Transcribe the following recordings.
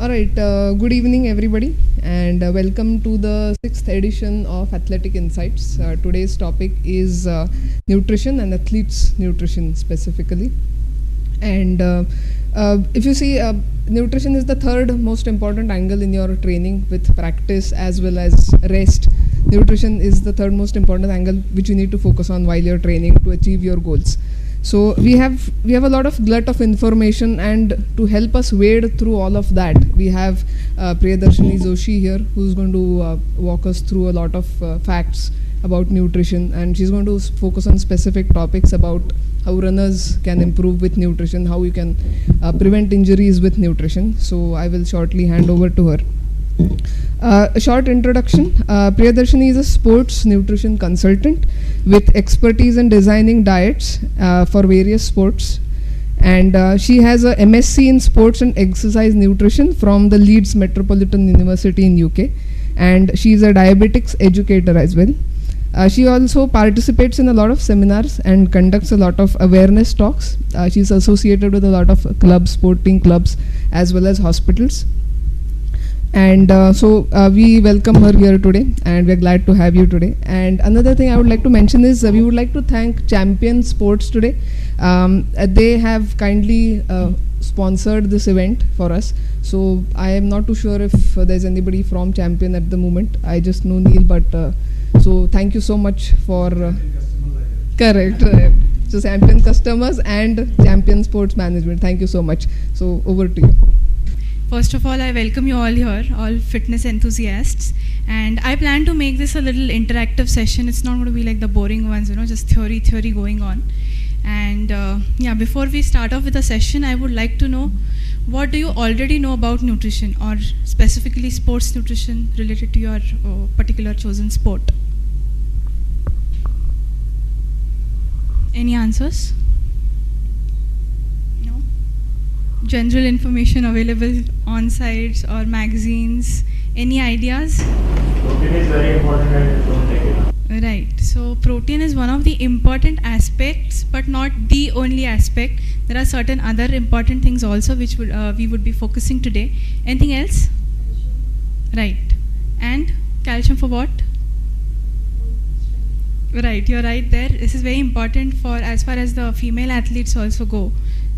Alright, good evening everybody, and welcome to the 6th edition of Athletic Insights. Today's topic is nutrition and athletes' nutrition specifically. And if you see, nutrition is the third most important angle in your training, with practice as well as rest. Nutrition is the third most important angle which you need to focus on while you're training to achieve your goals. So we have a lot of glut of information, and to help us wade through all of that, we have Priyadarshini Joshi here, who's going to walk us through a lot of facts about nutrition, and she's going to focus on specific topics about how runners can improve with nutrition, how you can prevent injuries with nutrition. So I will shortly hand over to her. A short introduction. Priyadarshini is a sports nutrition consultant with expertise in designing diets for various sports, and she has a MSc in sports and exercise nutrition from the Leeds Metropolitan University in UK, and she is a diabetics educator as well. She also participates in a lot of seminars and conducts a lot of awareness talks. She's associated with a lot of clubs, sporting clubs, as well as hospitals. And so we welcome her here today, and we're glad to have you today. And another thing I would like to mention is we would like to thank Champion Sports today. They have kindly sponsored this event for us. So I am not too sure if there's anybody from Champion at the moment. I just know Neil, but so thank you so much for correct. So Champion customers and Champion Sports Management. Thank you so much. So over to you. First of all, I welcome you all here, all fitness enthusiasts, and I plan to make this a little interactive session. It's not going to be like the boring ones, just theory going on. And yeah, before we start off with the session, I would like to know, what do you already know about nutrition, or specifically sports nutrition related to your particular chosen sport? Any answers? General information available on sites or magazines. Any ideas? Protein is very important and don't take it. Right. So protein is one of the important aspects, but not the only aspect. There are certain other important things also which we would be focusing today. Anything else? Right. And calcium for what? Right. You're right there. This is very important for as far as the female athletes also go.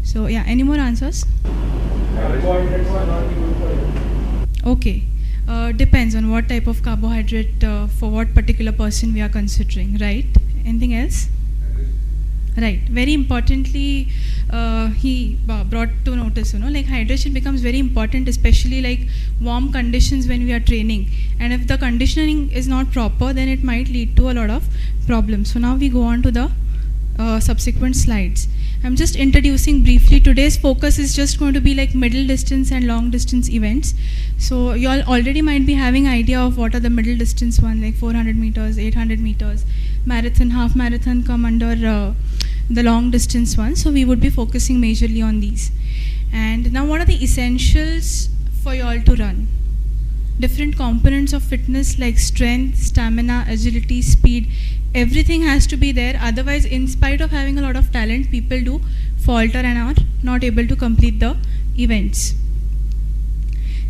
So yeah, any more answers? Okay, depends on what type of carbohydrate for what particular person we are considering, right? Anything else? Right. Very importantly, he brought to notice, like hydration becomes very important, especially like warm conditions when we are training. And if the conditioning is not proper, then it might lead to a lot of problems. So now we go on to the subsequent slides. I'm just introducing briefly. Today's focus is just going to be like middle distance and long distance events. So you all already might be having idea of what are the middle distance one, like 400 meters, 800 meters, marathon, half marathon come under the long distance one. So we would be focusing majorly on these. And now what are the essentials for you all to run? Different components of fitness like strength, stamina, agility, speed, everything has to be there. Otherwise, in spite of having a lot of talent, people do falter and are not able to complete the events.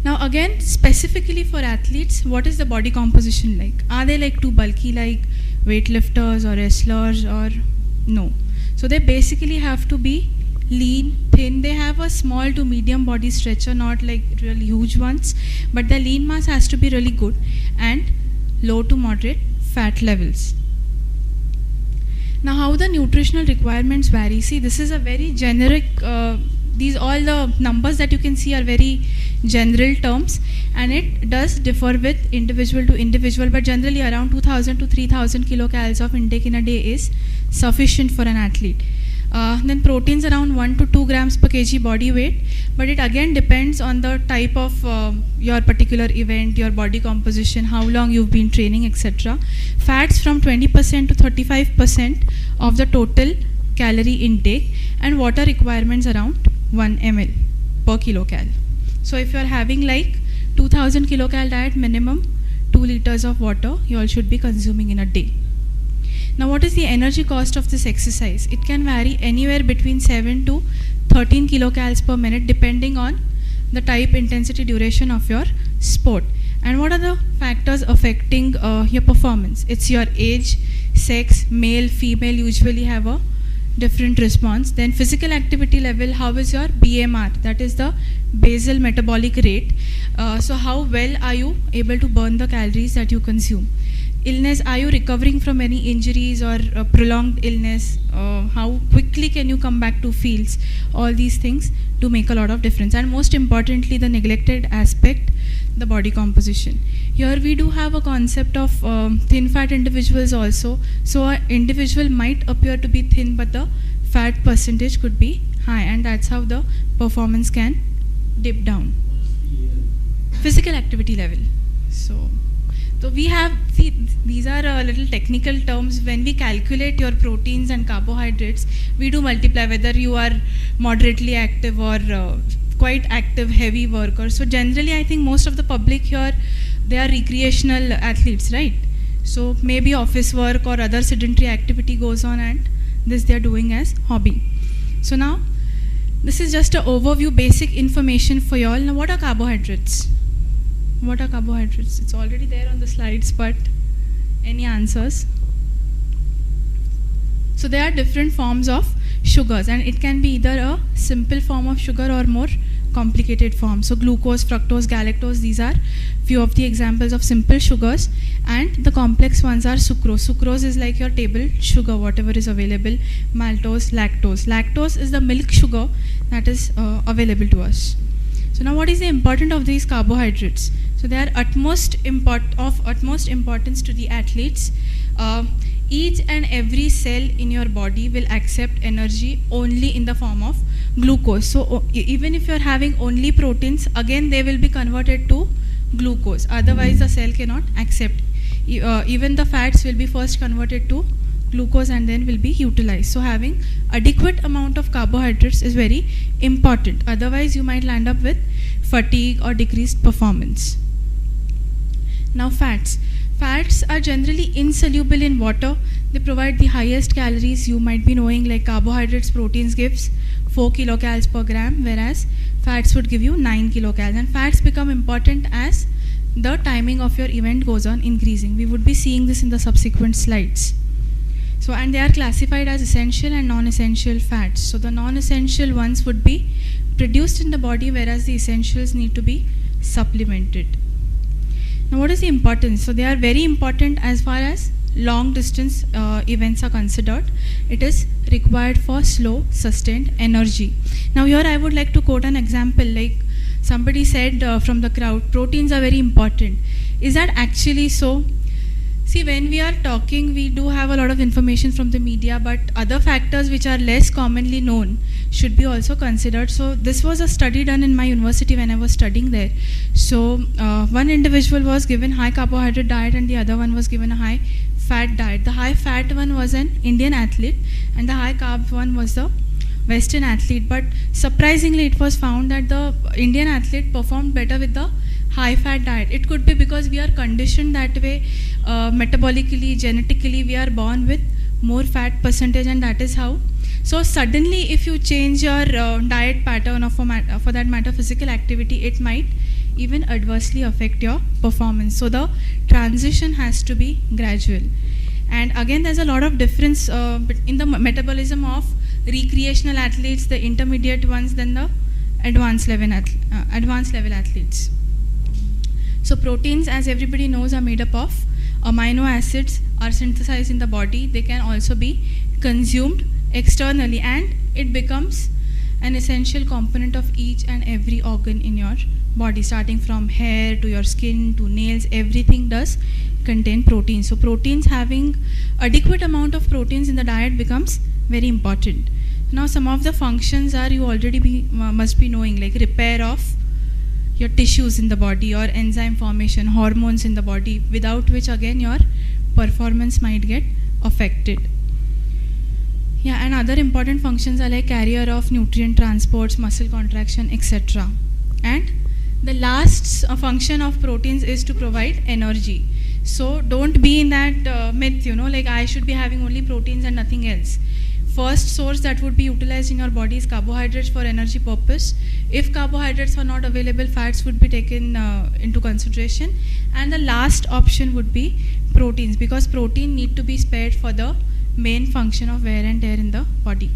Now again, specifically for athletes, what is the body composition like? Are they like too bulky like weightlifters or wrestlers, or no? So they basically have to be lean, thin. They have a small to medium body structure, not like really huge ones, but the lean mass has to be really good, and low to moderate fat levels. Now how the nutritional requirements vary. See, this is a very generic, these all the numbers that you can see are very general terms, and it does differ with individual to individual, but generally around 2000 to 3000 kilocalories of intake in a day is sufficient for an athlete. Then proteins around 1 to 2 grams per kg body weight, but it again depends on the type of your particular event, your body composition, how long you've been training, etc. Fats from 20% to 35% of the total calorie intake, and water requirements around 1 ml per kilocal. So if you are having like 2000 kilocal diet, minimum 2 liters of water you all should be consuming in a day. Now what is the energy cost of this exercise? It can vary anywhere between 7 to 13 kilocalories per minute depending on the type, intensity, duration of your sport. And what are the factors affecting your performance? It's your age, sex, male, female usually have a different response. Then physical activity level, how is your BMR, that is the basal metabolic rate. So how well are you able to burn the calories that you consume? Illness, are you recovering from any injuries or prolonged illness? How quickly can you come back to fields? All these things do make a lot of difference. And most importantly, the neglected aspect, the body composition. Here we do have a concept of thin fat individuals also. So an individual might appear to be thin, but the fat percentage could be high, and that's how the performance can dip down. Physical activity level. So we have, see, these are little technical terms. When we calculate your proteins and carbohydrates, we do multiply whether you are moderately active or quite active, heavy worker. So generally, I think most of the public here, they are recreational athletes, right? So maybe office work or other sedentary activity goes on, and this they are doing as hobby. So now, this is just an overview, basic information for you all. Now, what are carbohydrates? What are carbohydrates? It's already there on the slides, but any answers? So there are different forms of sugars, and it can be either a simple form of sugar or more complicated form. So glucose, fructose, galactose, these are few of the examples of simple sugars, and the complex ones are sucrose. Sucrose is like your table sugar, whatever is available. Maltose, lactose. Lactose is the milk sugar that is available to us. So now, what is the importance of these carbohydrates? So they are of utmost importance to the athletes. Each and every cell in your body will accept energy only in the form of glucose. So even if you are having only proteins, again they will be converted to glucose. Otherwise the cell cannot accept. Even the fats will be first converted to glucose and then will be utilized. So having adequate amount of carbohydrates is very important. Otherwise you might land up with fatigue or decreased performance. Now fats. Fats are generally insoluble in water. They provide the highest calories. You might be knowing, like carbohydrates, proteins gives 4 kilocalories per gram, whereas fats would give you 9 kilocalories. And fats become important as the timing of your event goes on increasing. We would be seeing this in the subsequent slides. So, and they are classified as essential and non-essential fats. So the non-essential ones would be produced in the body, whereas the essentials need to be supplemented. Now, what is the importance? So they are very important as far as long distance events are considered. It is required for slow sustained energy. Now here I would like to quote an example, like somebody said from the crowd, proteins are very important. Is that actually so? See, when we are talking, we do have a lot of information from the media, but other factors which are less commonly known should be also considered. So this was a study done in my university when I was studying there. So one individual was given high carbohydrate diet and the other one was given a high fat diet. The high fat one was an Indian athlete and the high carb one was the Western athlete. But surprisingly, it was found that the Indian athlete performed better with the high fat diet. It could be because we are conditioned that way, metabolically, genetically, we are born with more fat percentage, and that is how. So suddenly if you change your diet pattern or for that matter physical activity, it might even adversely affect your performance. So the transition has to be gradual. And again, there's a lot of difference in the metabolism of recreational athletes, the intermediate ones, then the advanced level athletes. So proteins, as everybody knows, are made up of amino acids, are synthesized in the body. They can also be consumed externally, and it becomes an essential component of each and every organ in your body, starting from hair to your skin to nails. Everything does contain proteins. So proteins, having adequate amount of proteins in the diet becomes very important. Now some of the functions are, you already must be knowing, like repair of your tissues in the body, or enzyme formation, hormones in the body, without which again your performance might get affected. Yeah, and other important functions are like carrier of nutrient transports, muscle contraction, etc. And the last function of proteins is to provide energy. So don't be in that myth, like I should be having only proteins and nothing else. first source that would be utilized in your body is carbohydrates for energy purpose. If carbohydrates are not available, fats would be taken into consideration, and the last option would be proteins, because protein need to be spared for the main function of wear and tear in the body.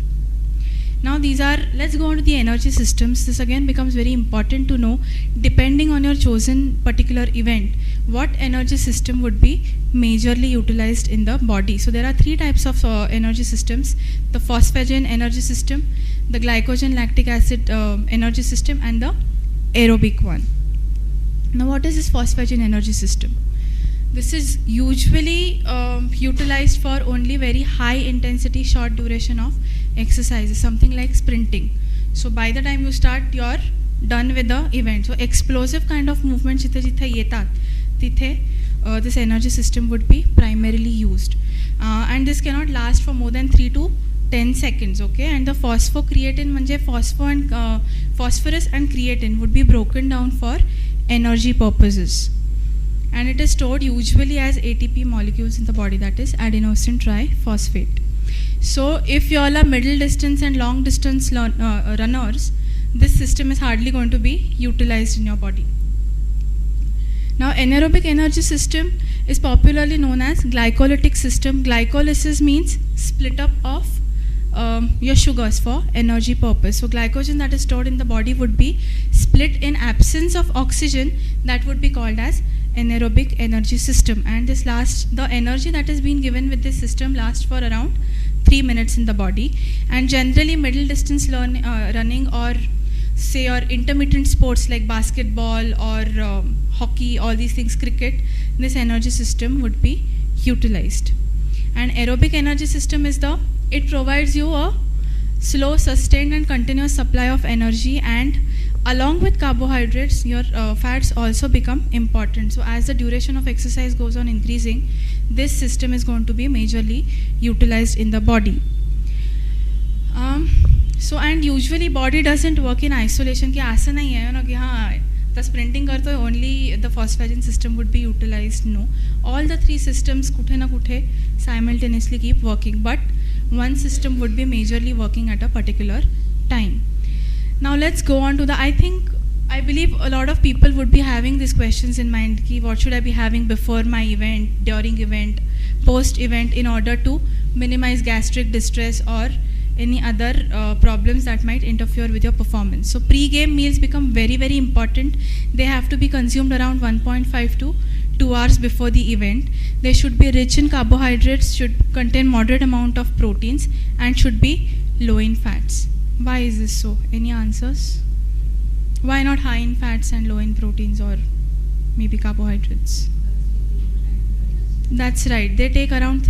Now let's go on to the energy systems. This again becomes very important to know, depending on your chosen particular event, what energy system would be majorly utilized in the body. So there are three types of energy systems: the phosphagen energy system, the glycogen lactic acid energy system, and the aerobic one. Now what is this phosphagen energy system? This is usually utilized for only very high intensity, short duration of exercises, something like sprinting. So by the time you start, you're done with the event. So explosive kind of movements jithe yetat, tithe this energy system would be primarily used. And this cannot last for more than 3 to 10 seconds, okay? And the phosphocreatine manje phosphorus and creatine would be broken down for energy purposes. And it is stored usually as ATP molecules in the body, that is adenosine triphosphate. So if you all are middle distance and long distance runners, this system is hardly going to be utilized in your body. Now anaerobic energy system is popularly known as glycolytic system. Glycolysis means split up of your sugars for energy purpose. So glycogen that is stored in the body would be split in absence of oxygen, that would be called as anaerobic energy system. And the energy that is being given with this system lasts for around 3 minutes in the body. And generally middle distance running, or say your intermittent sports like basketball or hockey, all these things, cricket, this energy system would be utilized. And aerobic energy system it provides you a slow, sustained and continuous supply of energy, and along with carbohydrates, your fats also become important. So as the duration of exercise goes on increasing, this system is going to be majorly utilized in the body. So and usually body doesn't work in isolation कि ऐसा नहीं है ना कि हाँ the sprinting करते हो only the phosphagen system would be utilized. No, all the three systems कुठे ना कुठे simultaneously keep working, but one system would be majorly working at a particular time. Now let's go on to I believe a lot of people would be having these questions in mind ki what should I be having before my event, during event, post event, in order to minimize gastric distress or any other problems that might interfere with your performance. So pre-game meals become very, very important. They have to be consumed around 1.5 to 2 hours before the event. They should be rich in carbohydrates, should contain moderate amount of proteins, and should be low in fats. Why is this so? Any answers? Why not high in fats and low in proteins, or maybe carbohydrates? That's right. They take around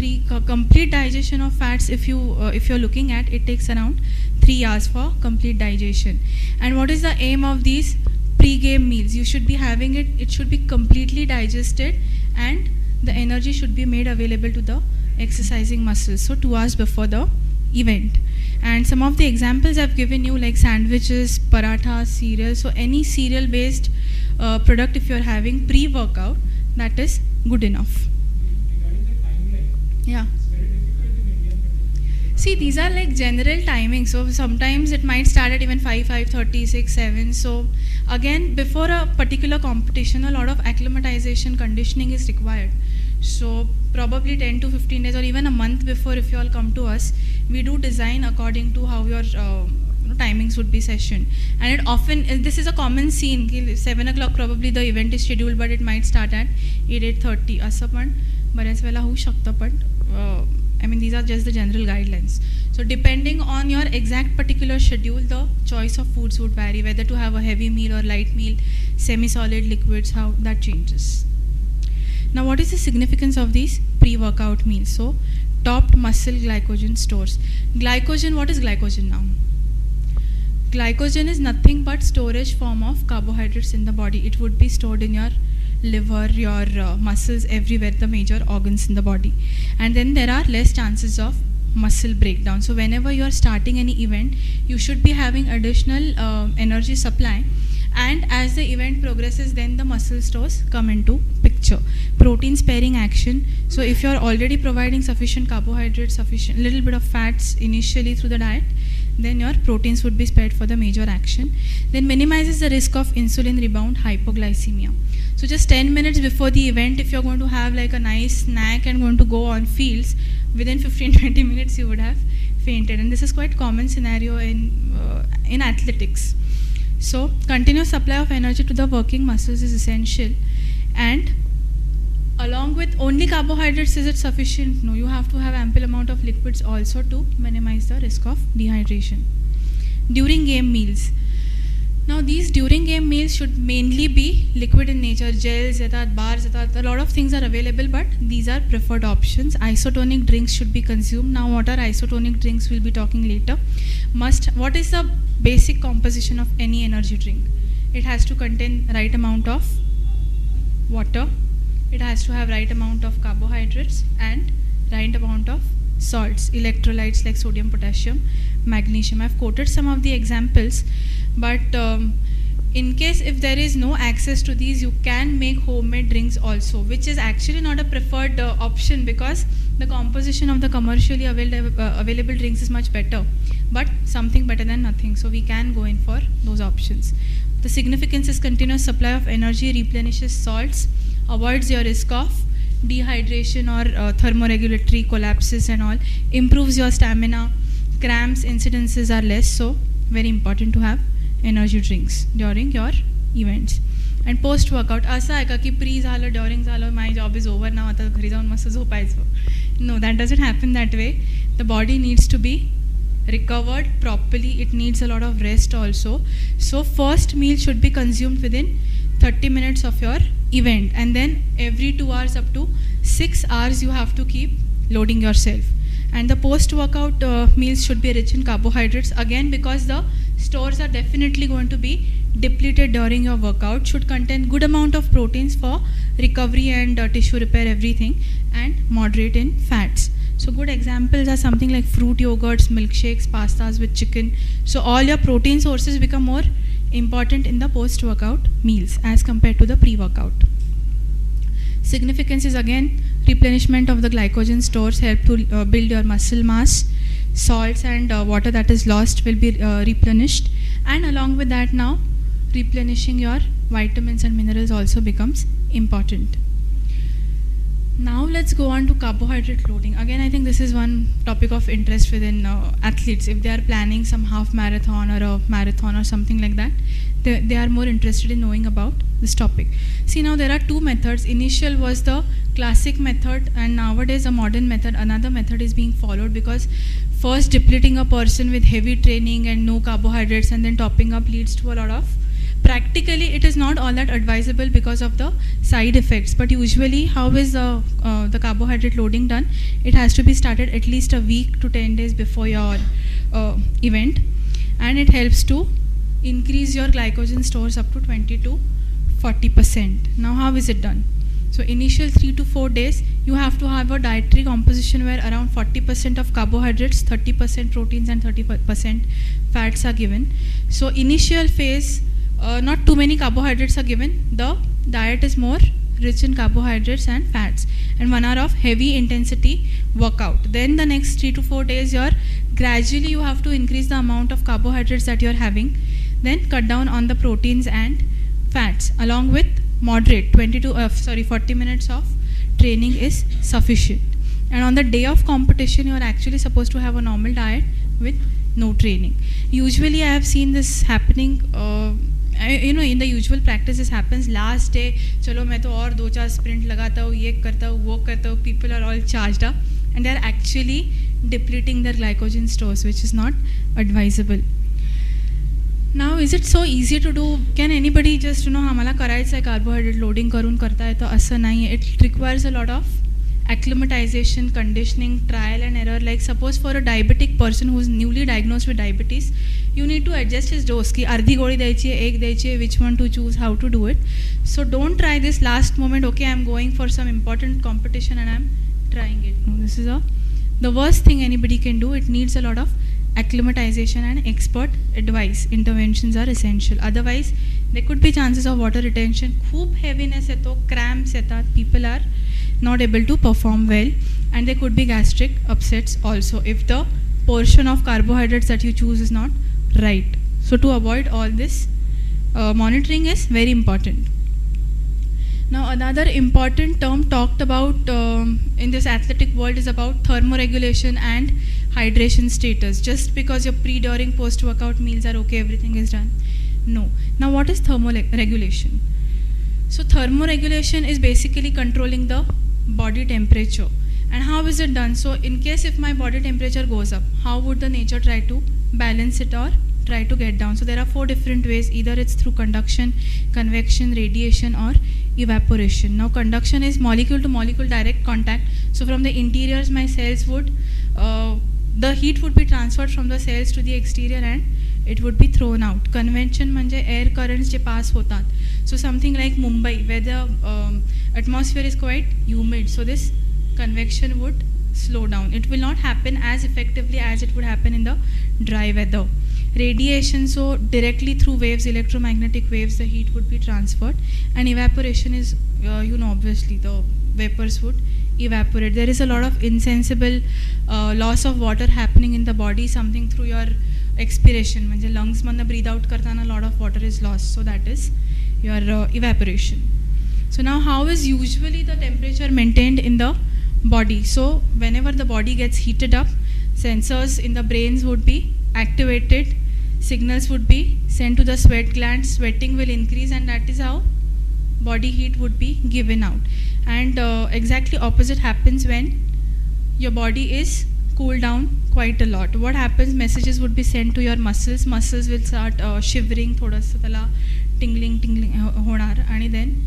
complete digestion of fats. If you're looking at it, takes around 3 hours for complete digestion. And what is the aim of these pre-game meals? You should be having it. It should be completely digested, and the energy should be made available to the exercising muscles. So 2 hours before the event. And some of the examples I've given you, like sandwiches, paratha, cereal. So any cereal-based product, if you're having pre-workout, that is good enough. Yeah. See, these are like general timings. So sometimes it might start at even 5, 5:30, 6, 7. So again, before a particular competition, a lot of acclimatization, conditioning is required. So probably 10 to 15 days or even a month before, if you all come to us, we do design according to how your timings would be session. And it often, this is a common scene, 7 o'clock probably the event is scheduled, but it might start at 8, 8:30. असं पण बऱ्याच वेळेला होऊ शकतं, but I mean, these are just the general guidelines. So depending on your exact particular schedule, the choice of foods would vary, whether to have a heavy meal or light meal, semi-solid liquids, how that changes. Now what is the significance of these pre-workout meals? So topped muscle glycogen stores. Glycogen, what is glycogen now? Glycogen is nothing but storage form of carbohydrates in the body. It would be stored in your liver, your muscles, everywhere, the major organs in the body. And then there are less chances of muscle breakdown. So whenever you are starting any event, you should be having additional energy supply, And as the event progresses, then the muscle stores come into picture. Protein sparing action. So if you're already providing sufficient carbohydrates, sufficient little bit of fats initially through the diet, then your proteins would be spared for the major action. Then minimizes the risk of insulin rebound, hypoglycemia. So just 10 minutes before the event, if you're going to have like a nice snack and going to go on fields, within 15-20 minutes you would have fainted. And this is quite common scenario in athletics. So continuous supply of energy to the working muscles is essential. And along with only carbohydrates, is it sufficient? No, you have to have ample amount of liquids also to minimize the risk of dehydration. During game meals. Now these during game meals should mainly be liquid in nature, gels, bars, a lot of things are available, but these are preferred options. Isotonic drinks should be consumed. Now what are isotonic drinks, we'll be talking later. What is the basic composition of any energy drink? It has to contain right amount of water, it has to have right amount of carbohydrates and right amount of salts, electrolytes like sodium, potassium, magnesium. I've quoted some of the examples, but in case if there is no access to these, you can make homemade drinks also, which is actually not a preferred option because the composition of the commercially available drinks is much better, but something better than nothing, so we can go in for those options. The significance is continuous supply of energy, replenishes salts, avoids your risk of dehydration or thermoregulatory collapses and all, improves your stamina, cramps incidences are less, so very important to have energy drinks during your events. And post workout, असं आहे का की pre झालं, during झालं, my job is over नाव, आता घरी जाऊन मस्त झोपायचं. No, that doesn't happen that way. The body needs to be recovered properly, it needs a lot of rest also. So first meal should be consumed within 30 minutes of your event, and then every 2 hours up to 6 hours you have to keep loading yourself. And the post workout meals should be rich in carbohydrates, again because the stores are definitely going to be depleted during your workout, should contain good amount of proteins for recovery and tissue repair, everything, and moderate in fats. So good examples are something like fruit yogurts, milkshakes, pastas with chicken. So all your protein sources become more important in the post-workout meals as compared to the pre-workout. Significance is again replenishment of the glycogen stores, help to build your muscle mass. Salts and water that is lost will be replenished, and along with that now replenishing your vitamins and minerals also becomes important. Now let's go on to carbohydrate loading. Again, I think this is one topic of interest within athletes. If they are planning some half marathon or a marathon or something like that, they are more interested in knowing about this topic. See, now there are two methods. Initial was the classic method, and nowadays a modern method, another method is being followed, because first depleting a person with heavy training and no carbohydrates and then topping up leads to a lot of, practically it is not all that advisable because of the side effects. But usually how is the carbohydrate loading done? It has to be started at least a week to 10 days before your event, and it helps to increase your glycogen stores up to 20 to 40%. Now how is it done? So initial 3 to 4 days you have to have a dietary composition where around 40% of carbohydrates, 30% proteins and 30% fats are given. So initial phase, not too many carbohydrates are given. The diet is more rich in carbohydrates and fats, and 1 hour of heavy intensity workout. Then the next 3 to 4 days gradually you have to increase the amount of carbohydrates that you are having, then cut down on the proteins and fats, along with moderate 40 minutes of training is sufficient. And on the day of competition you are actually supposed to have a normal diet with no training. Usually I have seen this happening, in the usual practice this happens last day, chalo मैं तो और 2-4 sprint लगाता हूँ, ये करता हूँ, वो करता हूँ. People are all charged up and they are actually depleting their glycogen stores, which is not advisable. Now is it so easy to do? Can anybody just आम्हाला करायचं आहे carbohydrate loading करून करताय? तर असं नाही आहे. It requires a lot of acclimatization, conditioning, trial and error. Like suppose for a diabetic person who is newly diagnosed with diabetes, you need to adjust his dose की अर्धी गोळी द्यायची आहे, एक द्यायची आहे, which one to choose, how to do it. So don't try this last moment, okay, I'm going for some important competition and I'm trying it. No, this is the worst thing anybody can do. It needs a lot of acclimatization and expert advice. Interventions are essential. Otherwise, there could be chances of water retention. खूप heaviness येतो, cramps येतात. People are not able to perform well, and there could be gastric upsets also if the portion of carbohydrates that you choose is not right. So to avoid all this, monitoring is very important. Now another important term talked about in this athletic world is about thermoregulation and hydration status. Just because your pre, during, post workout meals are okay, everything is done. No. Now what is thermoregulation? So thermoregulation is basically controlling the body temperature. And how is it done? So in case if my body temperature goes up, how would the nature try to balance it or try to get down? So there are 4 different ways. Either it's through conduction, convection, radiation, or evaporation. Now conduction is molecule to molecule direct contact. So from the interiors my cells would, the heat would be transferred from the cells to the exterior and it would be thrown out. Convection म्हणजे air currents जे pass होतात. So something like Mumbai where the atmosphere is quite humid. So this convection would slow down. It will not happen as effectively as it would happen in the dry weather. Radiation, so directly through waves, electromagnetic waves, the heat would be transferred. And evaporation is, obviously the vapors would evaporate. There is a lot of insensible loss of water happening in the body, something through your expiration. म्हणजे lungs मधनं breathe out करताना a lot of water is lost. So that is your evaporation. So now how is usually the temperature maintained in the body? So whenever the body gets heated up, sensors in the brains would be activated, signals would be sent to the sweat glands, sweating will increase, and that is how body heat would be given out. And exactly opposite happens when your body is cooled down quite a lot. What happens? Messages would be sent to your muscles. Muscles will start shivering, थोडंसं त्याला tingling होणार, and then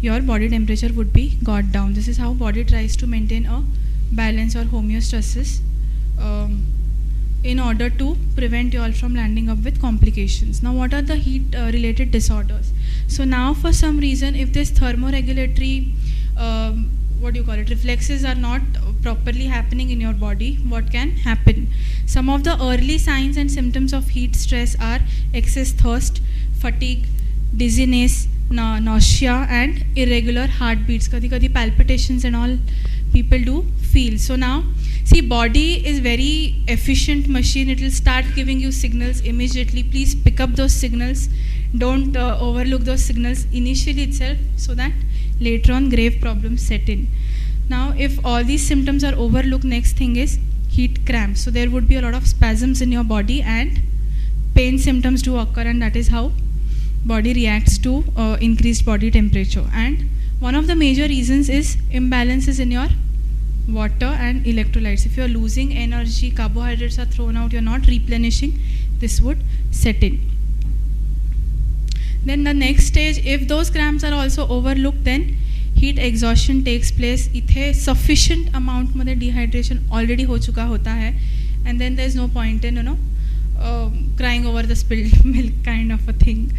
your body temperature would be got down. This is how body tries to maintain a balance or homeostasis in order to prevent you all from landing up with complications. Now what are the heat related disorders? So now for some reason, if this thermoregulatory reflexes are not properly happening in your body, what can happen? Some of the early signs and symptoms of heat stress are excess thirst, fatigue, dizziness, nausea, and irregular heartbeats. Kadi palpitations and all people do feel. So now see, body is very efficient machine. It will start giving you signals immediately. Please pick up those signals. Don't overlook those signals initially itself, so that later on grave problems set in. Now if all these symptoms are overlooked, next thing is heat cramps. So there would be a lot of spasms in your body and pain symptoms do occur, and that is how body reacts to increased body temperature. And one of the major reasons is imbalances in your water and electrolytes. If you are losing energy, carbohydrates are thrown out, you are not replenishing, this would set in. Then the next stage, if those cramps are also overlooked, then heat exhaustion takes place. इथे sufficient amount मध्ये dehydration already हो चुका होता है, and then there is no point in crying over the spilled milk kind of a thing.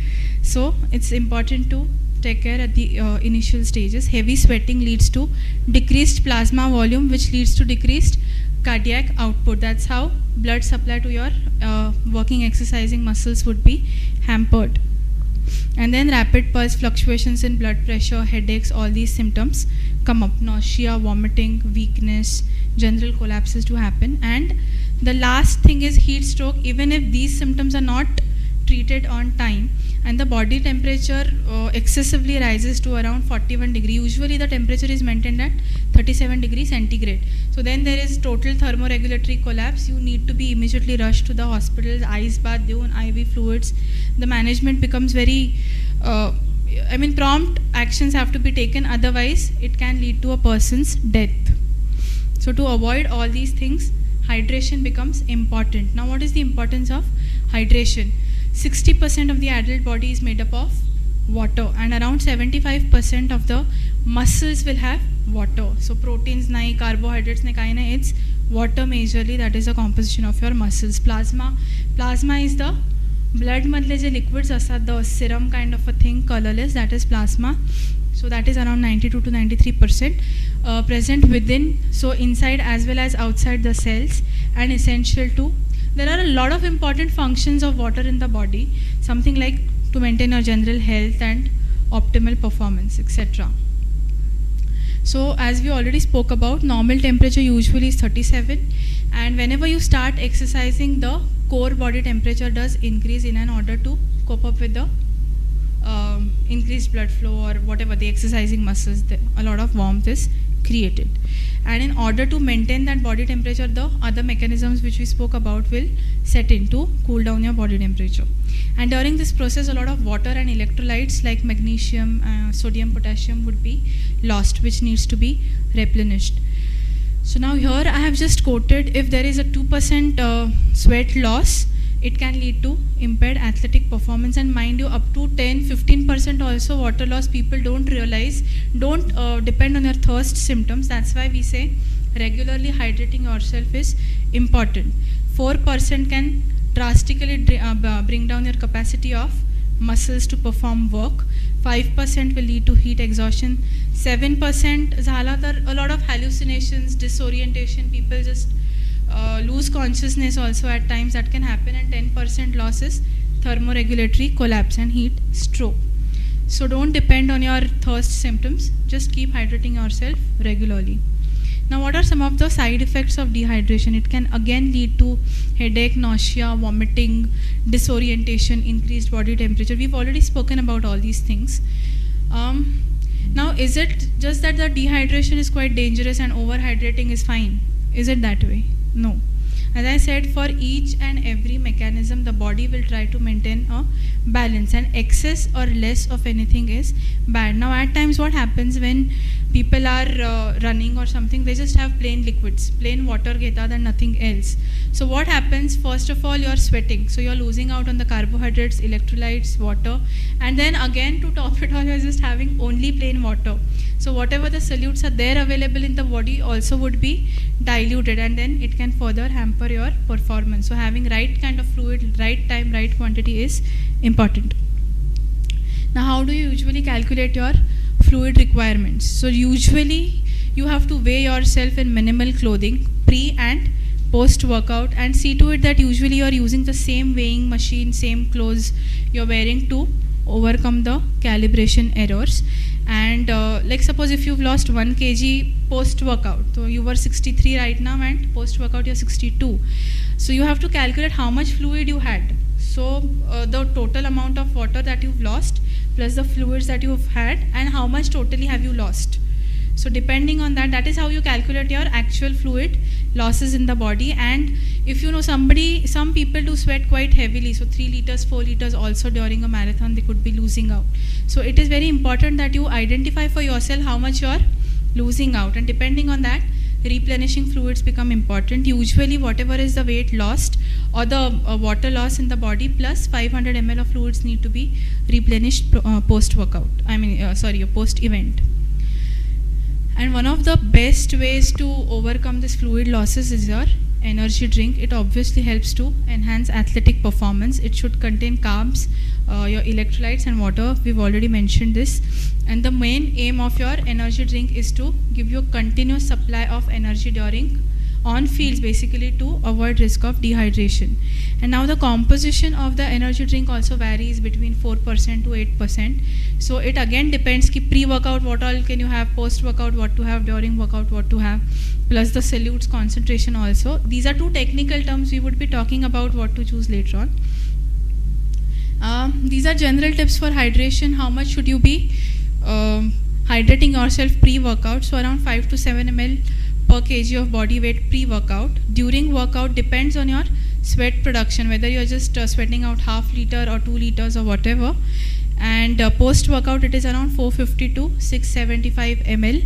So it's important to take care at the initial stages. Heavy sweating leads to decreased plasma volume, which leads to decreased cardiac output. That's how blood supply to your working exercising muscles would be hampered. And then rapid pulse fluctuations in blood pressure, headaches, all these symptoms come up. Nausea, vomiting, weakness, general collapses to happen. And the last thing is heat stroke. Even if these symptoms are not treated on time and the body temperature excessively rises to around 41 degree, usually the temperature is maintained at 37 degrees centigrade. So then there is total thermoregulatory collapse. You need to be immediately rushed to the hospital, ice bath, IV fluids. The management becomes very, prompt actions have to be taken, otherwise it can lead to a person's death. So to avoid all these things, hydration becomes important. Now what is the importance of hydration? 60% of the adult body is made up of water, and around 75% of the muscles will have water. So proteins nahi, carbohydrates nahi, kahi nahi, it's water majorly. That is the composition of your muscles. Plasma is the blood madle je liquids astat, the serum kind of a thing, colorless, that is plasma. So that is around 92 to 93% present within, so inside as well as outside the cells, and essential to there are a lot of important functions of water in the body, something like to maintain your general health and optimal performance, etc. So as we already spoke about, normal temperature usually is 37, and whenever you start exercising, the core body temperature does increase in order to cope up with the increased blood flow or whatever the exercising muscles, a lot of warmth is created. And in order to maintain that body temperature, the other mechanisms which we spoke about will set in to cool down your body temperature. And during this process, a lot of water and electrolytes like magnesium, sodium, potassium would be lost, which needs to be replenished. So now here I have just quoted, if there is a 2% sweat loss, it can lead to impaired athletic performance, and mind you, up to 10-15% also water loss people don't realize, don't depend on your thirst symptoms. That's why we say regularly hydrating yourself is important. 4% can drastically bring down your capacity of muscles to perform work. 5% will lead to heat exhaustion. 7% a lot of hallucinations, disorientation, people just lose consciousness also at times, that can happen. And 10% loss is thermoregulatory collapse and heat stroke. So don't depend on your thirst symptoms, just keep hydrating yourself regularly. Now what are some of the side effects of dehydration? It can again lead to headache, nausea, vomiting, disorientation, increased body temperature. We've already spoken about all these things. Now is it just that the dehydration is quite dangerous and overhydrating is fine? Is it that way? No. As I said, for each and every mechanism, the body will try to maintain a balance, and excess or less of anything is bad. Now at times what happens when people are running or something, they just have plain liquids, plain water geta and nothing else. So what happens, first of all, you are sweating, so you are losing out on the carbohydrates, electrolytes, water, and then again to top it all, you are just having only plain water. So whatever the solutes are there available in the body also would be diluted, and then it can further hamper your performance. So having right kind of fluid, right time, right quantity is important. Now how do you usually calculate your fluid requirements? So usually you have to weigh yourself in minimal clothing pre and post workout, and see to it that usually you are using the same weighing machine, same clothes you're wearing to overcome the calibration errors. And like suppose if you've lost 1 kg post workout, so you were 63 right now and post workout you're 62, so you have to calculate how much fluid you had. So the total amount of water that you've lost plus the fluids that you've had, and how much totally have you lost. So depending on that, that is how you calculate your actual fluid losses in the body. And if you know some people do sweat quite heavily, so 3 liters, 4 liters also during a marathon they could be losing out. So it is very important that you identify for yourself how much you are losing out, and depending on that, replenishing fluids become important. Usually whatever is the weight lost or the water loss in the body plus 500 ml of fluids need to be replenished post workout, post event. And one of the best ways to overcome this fluid losses is your energy drink. It obviously helps to enhance athletic performance. It should contain carbs, your electrolytes and water. We've already mentioned this. And the main aim of your energy drink is to give you a continuous supply of energy during on fields, basically to avoid risk of dehydration. And now the composition of the energy drink also varies between 4% to 8%. So it again depends ki pre-workout what all can you have, post-workout what to have, during workout what to have, plus the solutes concentration also. These are two technical terms we would be talking about what to choose later on. These are general tips for hydration. How much should you be hydrating yourself pre-workout? So around 5 to 7 ml per kg of body weight pre-workout. During workout depends on your sweat production, whether you're just sweating out half liter or 2 liters or whatever. And post-workout it is around 450 to 675 ml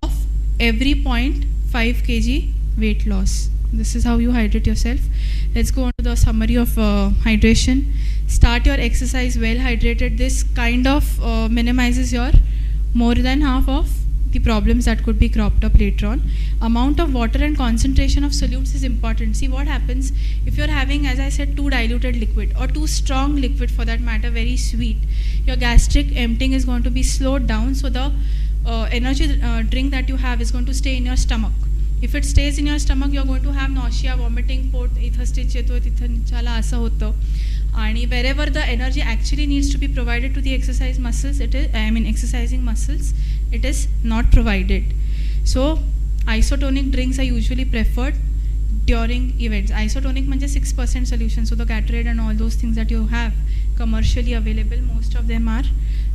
of every 0.5 kg weight loss. This is how you hydrate yourself. Let's go on to the summary of hydration. Start your exercise well hydrated. This kind of minimizes your more than half of the problems that could be cropped up later on. Amount of water and concentration of solutes is important. See what happens if you're having, as I said, too diluted liquid or too strong liquid for that matter, very sweet. Your gastric emptying is going to be slowed down, so the energy drink that you have is going to stay in your stomach. If it stays in your stomach, you're going to have nausea, vomiting, पोट इथं stitch येतो तिथं चाला असं होतं. आणि wherever the energy actually needs to be provided to the exercise muscles, exercising muscles, it is not provided. So isotonic drinks are usually preferred during events. Isotonic म्हणजे 6% solution, so the Gatorade and all those things that you have commercially available, most of them are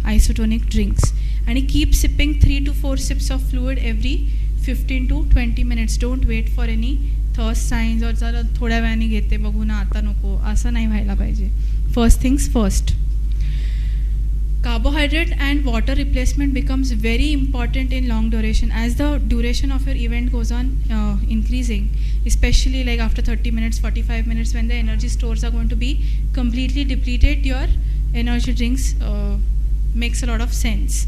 isotonic drinks. And keep sipping 3 to 4 sips of fluid every 15 to 20 minutes. Don't wait for any thirst signs or जरा थोड्या वेळाने घेते बघू ना आता नको, असं नाही व्हायला पाहिजे. First things first. Carbohydrate and water replacement becomes very important in long duration. As the duration of your event goes on increasing, especially like after 30 minutes, 45 minutes, when the energy stores are going to be completely depleted, your energy drinks makes a lot of sense.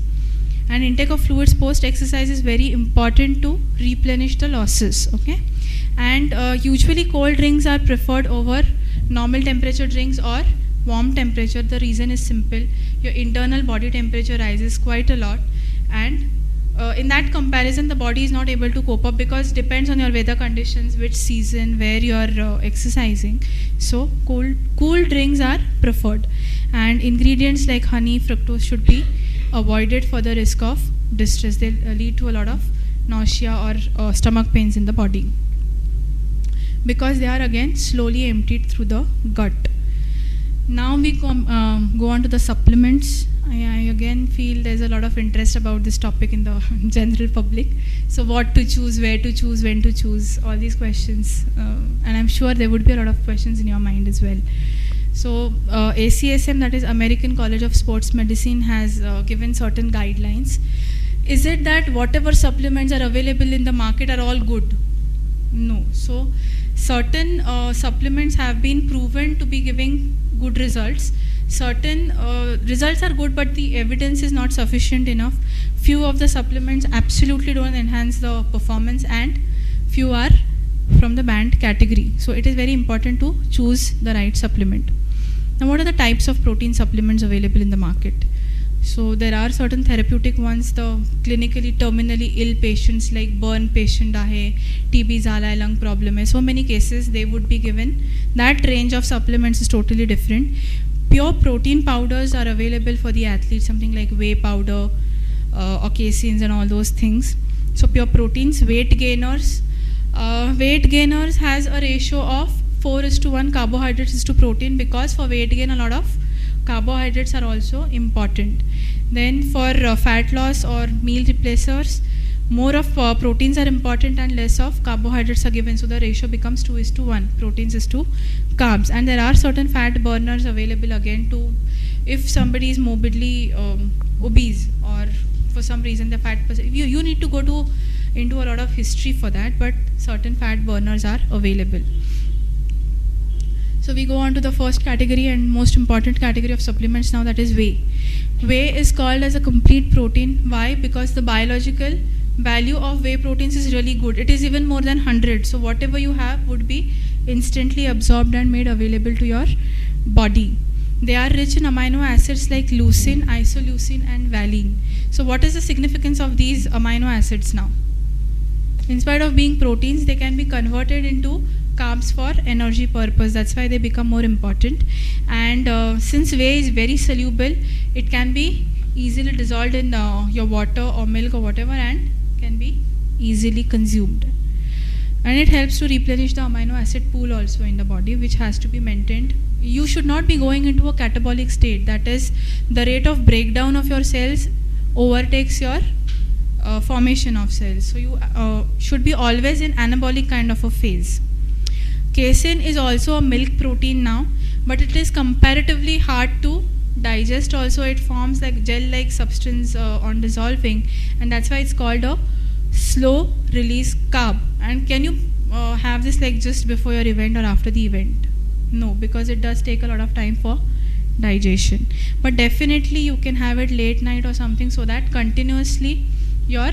And intake of fluids post exercise is very important to replenish the losses. Okay, and usually cold drinks are preferred over normal temperature drinks or warm temperature. The reason is simple: your internal body temperature rises quite a lot, and in that comparison the body is not able to cope up, because depends on your weather conditions, which season, where you are exercising. So cool drinks are preferred, and ingredients like honey, fructose should be avoided for the risk of distress. They lead to a lot of nausea or stomach pains in the body, because they are again slowly emptied through the gut. Now we go on to the supplements. I again feel there's a lot of interest about this topic in the general public. So what to choose, where to choose, when to choose, all these questions. And I'm sure there would be a lot of questions in your mind as well. So ACSM, that is American College of Sports Medicine, has given certain guidelines. Is it that whatever supplements are available in the market are all good? No. So certain supplements have been proven to be giving good results. Certain results are good, but the evidence is not sufficient enough. Few of the supplements absolutely don't enhance the performance, and few are from the banned category. So it is very important to choose the right supplement. Now, what are the types of protein supplements available in the market? So there are certain therapeutic ones. The clinically terminally ill patients, like burn patient ahe, TB झालाय, lung problem hai, so many cases they would be given. That range of supplements is totally different. Pure protein powders are available for the athletes, something like whey powder or caseins and all those things. So pure proteins. Weight gainers has a ratio of 4:1 carbohydrates to protein, because for weight gain a lot of carbohydrates are also important. Then for fat loss or meal replacers, more of proteins are important and less of carbohydrates are given. So the ratio becomes 2:1, proteins is to carbs. And there are certain fat burners available again to, if somebody is morbidly obese or for some reason the fat person, you need to go into a lot of history for that, but certain fat burners are available. So we go on to the first category and most important category of supplements now, that is whey. Whey is called as a complete protein. Why? Because the biological value of whey proteins is really good. It is even more than 100. So whatever you have would be instantly absorbed and made available to your body. They are rich in amino acids like leucine, isoleucine and valine. So what is the significance of these amino acids now? In spite of being proteins, they can be converted into carbs for energy purpose. That's why they become more important. And since whey is very soluble, it can be easily dissolved in your water or milk or whatever, and can be easily consumed. And it helps to replenish the amino acid pool also in the body, which has to be maintained. You should not be going into a catabolic state, that is, the rate of breakdown of your cells overtakes your formation of cells. So you should be always in anabolic kind of a phase. Casein is also a milk protein now, but it is comparatively hard to digest also. It forms like gel-like substance on dissolving, and that's why it's called a slow release carb. And can you have this like just before your event or after the event? No, because it does take a lot of time for digestion. But definitely you can have it late night or something, so that continuously your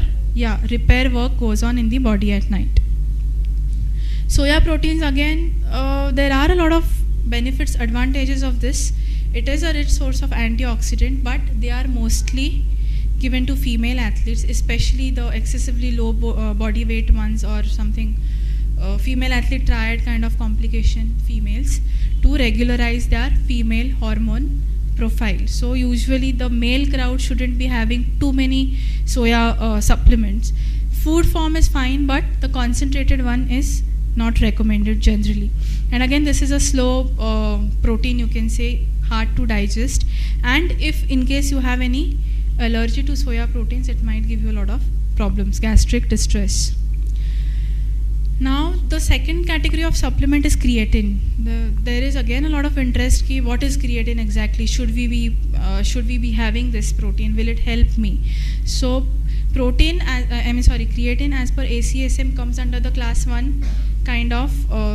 repair work goes on in the body at night. Soya proteins, again, there are a lot of benefits, advantages of this. It is a rich source of antioxidant, but they are mostly given to female athletes, especially the excessively low body weight ones or something, female athlete triad kind of complication females, to regularize their female hormone profile. So usually the male crowd shouldn't be having too many soya supplements. Food form is fine, but the concentrated one is not recommended generally. And again, this is a slow protein, you can say, hard to digest. And if in case you have any allergy to soya proteins, it might give you a lot of problems, gastric distress. Now the second category of supplement is creatine. There is again a lot of interest ki what is creatine exactly? Should we be having this protein? Will it help me? So creatine as per ACSM comes under the class 1 kind of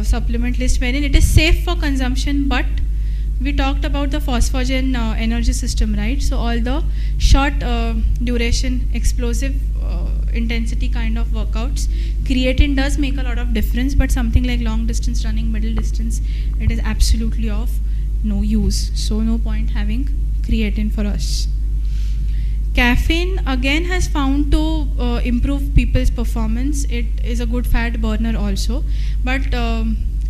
supplement list, wherein it is safe for consumption, but we talked about the phosphagen energy system, right? So all the short duration explosive intensity kind of workouts, creatine does make a lot of difference, but something like long distance running, middle distance, it is absolutely of no use. So no point having creatine for us. Caffeine again has found to improve people's performance. It is a good fat burner also, but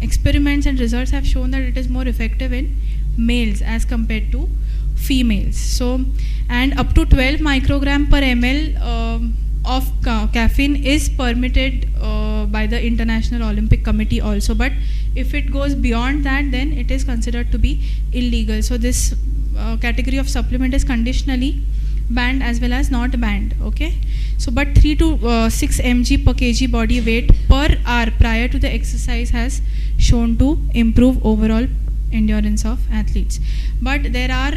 experiments and results have shown that it is more effective in males as compared to females. So, and up to 12 microgram per ml of caffeine is permitted by the International Olympic Committee also, but if it goes beyond that, then it is considered to be illegal. So this category of supplement is conditionally banned as well as not banned. Okay, so but 3 to 6 mg per kg body weight per hour prior to the exercise has shown to improve overall endurance of athletes. But there are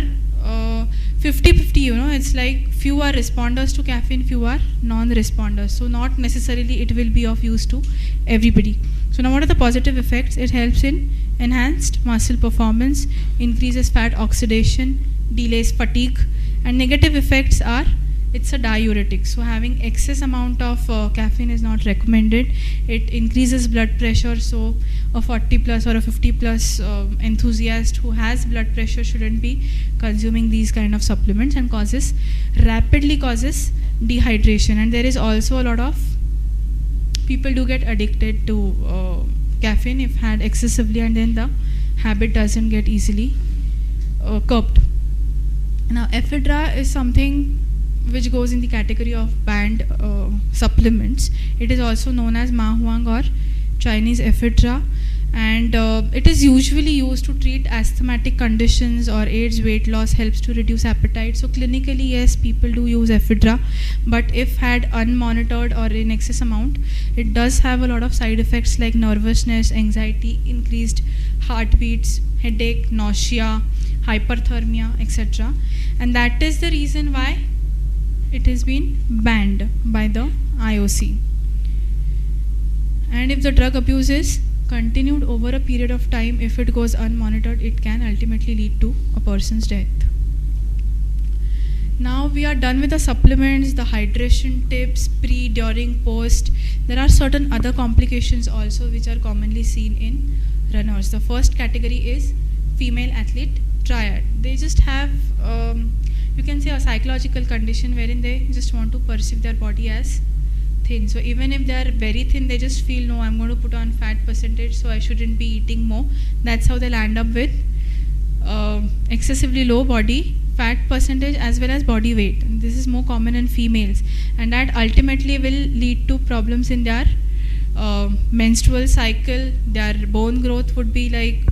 50-50, you know, it's like few are responders to caffeine, few are non-responders. So not necessarily it will be of use to everybody. So now what are the positive effects? It helps in enhanced muscle performance, increases fat oxidation, delays fatigue, and negative effects are it's a diuretic. So having excess amount of caffeine is not recommended. It increases blood pressure. So a 40 plus or a 50 plus enthusiast who has blood pressure shouldn't be consuming these kind of supplements, and rapidly causes dehydration. And there is also a lot of people do get addicted to caffeine if had excessively, and then the habit doesn't get easily curbed. Now ephedra is something which goes in the category of banned supplements. It is also known as mahuang or Chinese ephedra, and it is usually used to treat asthmatic conditions or aids weight loss, helps to reduce appetite. So clinically, yes, people do use ephedra, but if had unmonitored or in excess amount, it does have a lot of side effects like nervousness, anxiety, increased heartbeats, headache, nausea, hyperthermia, etc. And that is the reason why it has been banned by the IOC. And if the drug abuse is continued over a period of time, if it goes unmonitored, it can ultimately lead to a person's death. Now we are done with the supplements, the hydration tips, pre, during, post. There are certain other complications also which are commonly seen in runners. The first category is female athlete triad. They just have you can say a psychological condition wherein they just want to perceive their body as thin. So even if they are very thin, they just feel, no, I'm going to put on fat percentage, so I shouldn't be eating more. That's how they'll end up with excessively low body fat percentage as well as body weight. And this is more common in females, and that ultimately will lead to problems in their menstrual cycle. Their bone growth would be like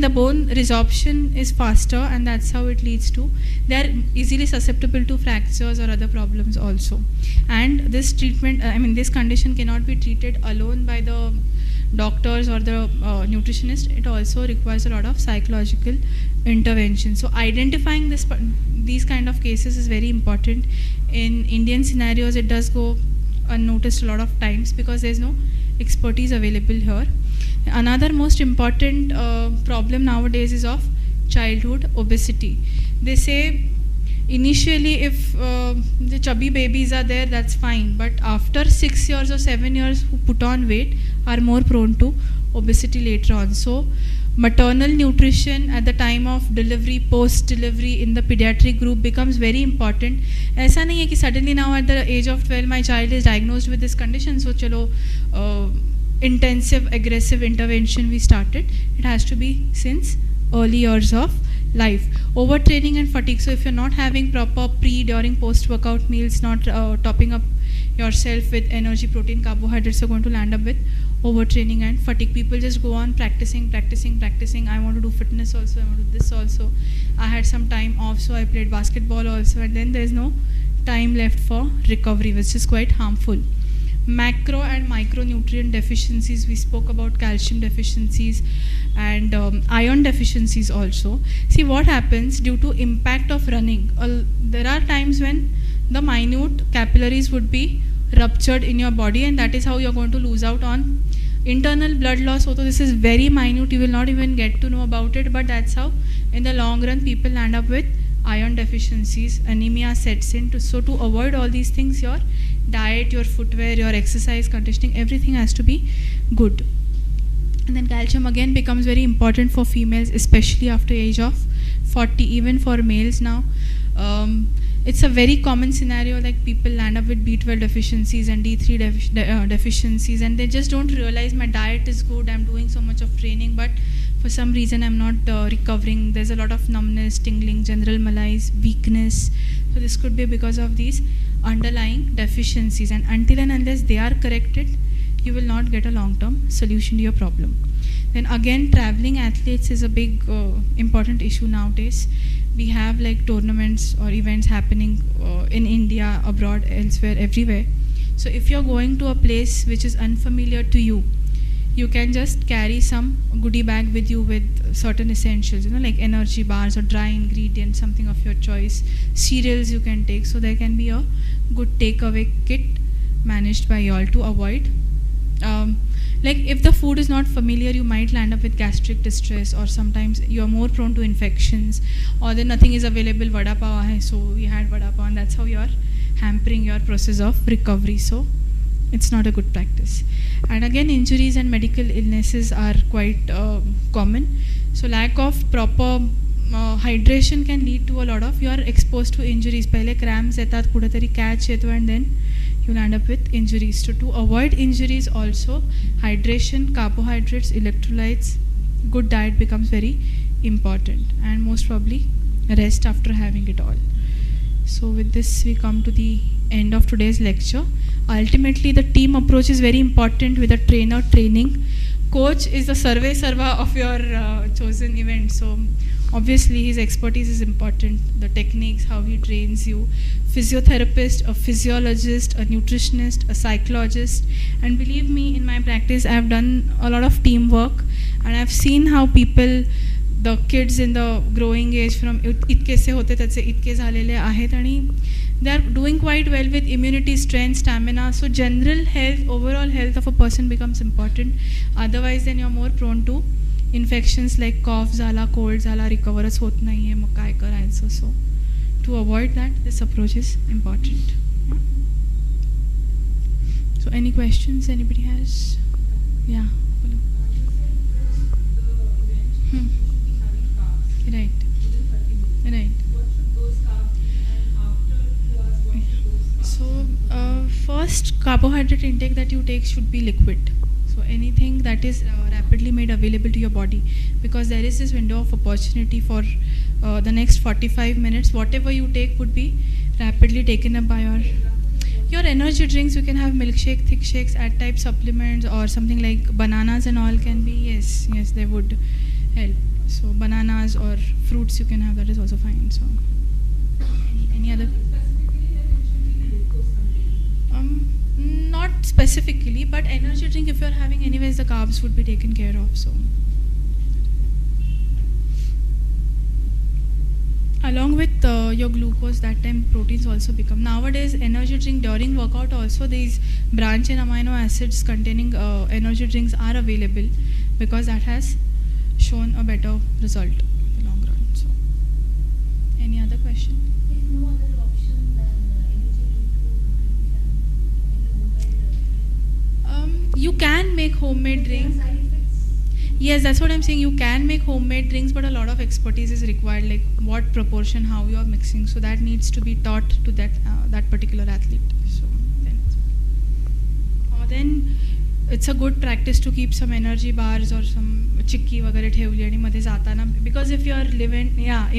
the bone resorption is faster, and that's how it leads to, they are easily susceptible to fractures or other problems also. And this treatment, this condition cannot be treated alone by the doctors or the nutritionist. It also requires a lot of psychological intervention. So identifying these kind of cases is very important. In Indian scenarios, it does go unnoticed a lot of times because there's no expertise available here. Another most important problem nowadays is of childhood obesity. They say initially if the chubby babies are there, that's fine, but after 6 years or 7 years, who put on weight are more prone to obesity later on. So maternal nutrition at the time of delivery, post delivery in the pediatric group becomes very important. ऐसा नहीं है कि suddenly now at the age of 12 my child is diagnosed with this condition, so चलो intensive aggressive intervention we started. It has to be since early years of life. Overtraining and fatigue. So if you're not having proper pre, during, post workout meals, not topping up yourself with energy, protein, carbohydrates, you're going to land up with overtraining and fatigue. People just go on practicing. I want to do fitness also, I want to do this also. I had some time off, so I played basketball also, and then there's no time left for recovery, which is quite harmful. Macro and micronutrient deficiencies, we spoke about calcium deficiencies and iron deficiencies also. See what happens due to impact of running. There are times when the minute capillaries would be ruptured in your body, and that is how you're going to lose out on internal blood loss. Although this is very minute, you will not even get to know about it, but that's how in the long run people land up with iron deficiencies, anemia sets in. So to avoid all these things, your diet, your footwear, your exercise, conditioning, everything has to be good. And then calcium again becomes very important for females, especially after age of 40, even for males now. It's a very common scenario, like people land up with B12 deficiencies and D3 deficiencies, and they just don't realize my diet is good, I'm doing so much of training, but for some reason I'm not recovering. There's a lot of numbness, tingling, general malaise, weakness. So this could be because of these underlying deficiencies, and until and unless they are corrected, you will not get a long-term solution to your problem. Then again, traveling athletes is a big important issue nowadays. We have like tournaments or events happening in India, abroad, elsewhere, everywhere. So if you're going to a place which is unfamiliar to you, you can just carry some goodie bag with you with certain essentials, like energy bars or dry ingredients, something of your choice. Cereals you can take, so there can be a good takeaway kit managed by y'all to avoid. Like if the food is not familiar, you might land up with gastric distress, or sometimes you are more prone to infections, or then nothing is available, vada pav hai, so we had vada pav, and that's how you are hampering your process of recovery. So it's not a good practice. And again, injuries and medical illnesses are quite common. So lack of proper hydration can lead to a lot of, you are exposed to injuries. Pehle cramps yetat, kudatari catch yeto, and then you'll end up with injuries. So to avoid injuries also, hydration, carbohydrates, electrolytes, good diet becomes very important, and most probably rest after having it all. So with this we come to the end of today's lecture. Ultimately the team approach is very important with a trainer training. Coach is the survey serva of your chosen event, so obviously his expertise is important, the techniques, how he trains you. Physiotherapist, a physiologist, a nutritionist, a psychologist, and believe me, in my practice I have done a lot of teamwork, and I've seen how people, the kids in the growing age from itke se hote tatse itke झालेले आहेत, आणि they are doing quite well with immunity, strength, stamina. So general health, overall health of a person becomes important. Otherwise then you're more prone to infections like cough झाला, cold झाला, recoverच होत नाहीये, मग काय करायचं. So to avoid that, this approach is important. So any questions anybody has? Yeah. Right. Right. So first, carbohydrate intake that you take should be liquid. So anything that is rapidly made available to your body, because there is this window of opportunity for the next 45 minutes. Whatever you take would be rapidly taken up by your energy drinks. You can have milkshake, thick shakes, add type supplements, or something like bananas and all can be, yes, they would help. So bananas or fruits you can have, that is also fine. So any other? Not specifically, but energy drink, if you are having anyways, the carbs would be taken care of. So along with your glucose, that time proteins also become. Nowadays energy drink during workout also, these branch and amino acids containing energy drinks are available, because that has shown a better result in the long run. So any other question? There is no other option than energy drink to You can make homemade drink. side effects? Yes, that's what I'm saying. You can make homemade drinks, but a lot of expertise is required, like what proportion, how you are mixing. So that needs to be taught to that particular athlete. So then it's a good practice to keep some energy bars or some चिक्की वगैरह ठेवली आणि मध्ये जाताना, because if your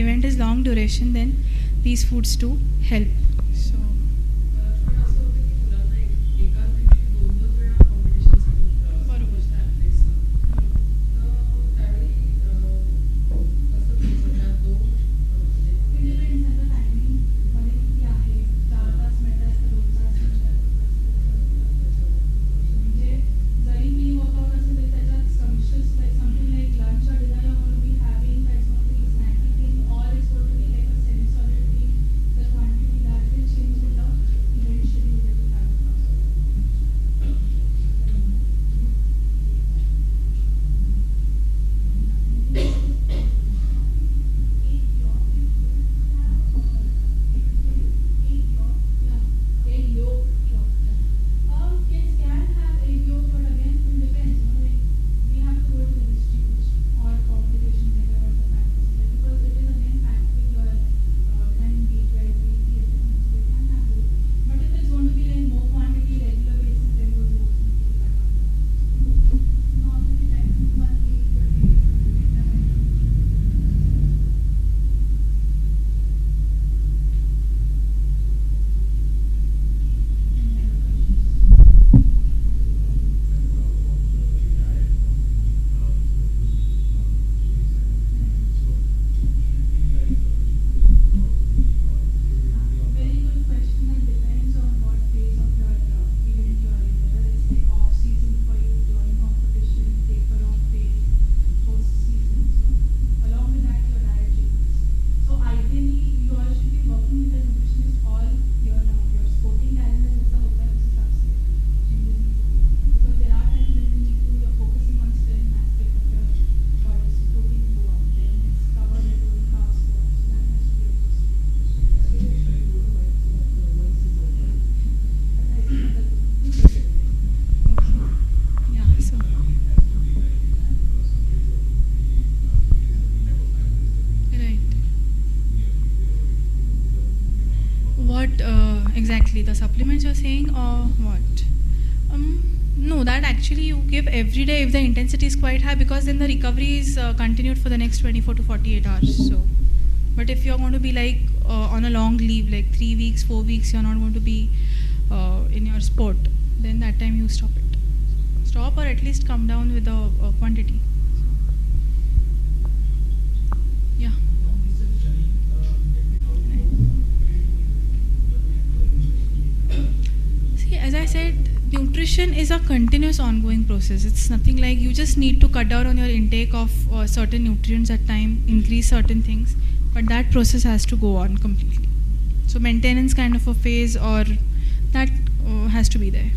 event is long duration, then these foods do help. So exactly the supplements you're saying, or what? No, that actually you give every day if the intensity is quite high, because then the recovery is continued for the next 24 to 48 hours. So, but if you're going to be like on a long leave, like 3 weeks, 4 weeks, you're not going to be in your sport, then that time you stop it. Stop, or at least come down with the quantity. Yeah. See, as I said, nutrition is a continuous ongoing process. It's nothing like you just need to cut down on your intake of certain nutrients at time, increase certain things, but that process has to go on completely. So maintenance kind of a phase, or that has to be there.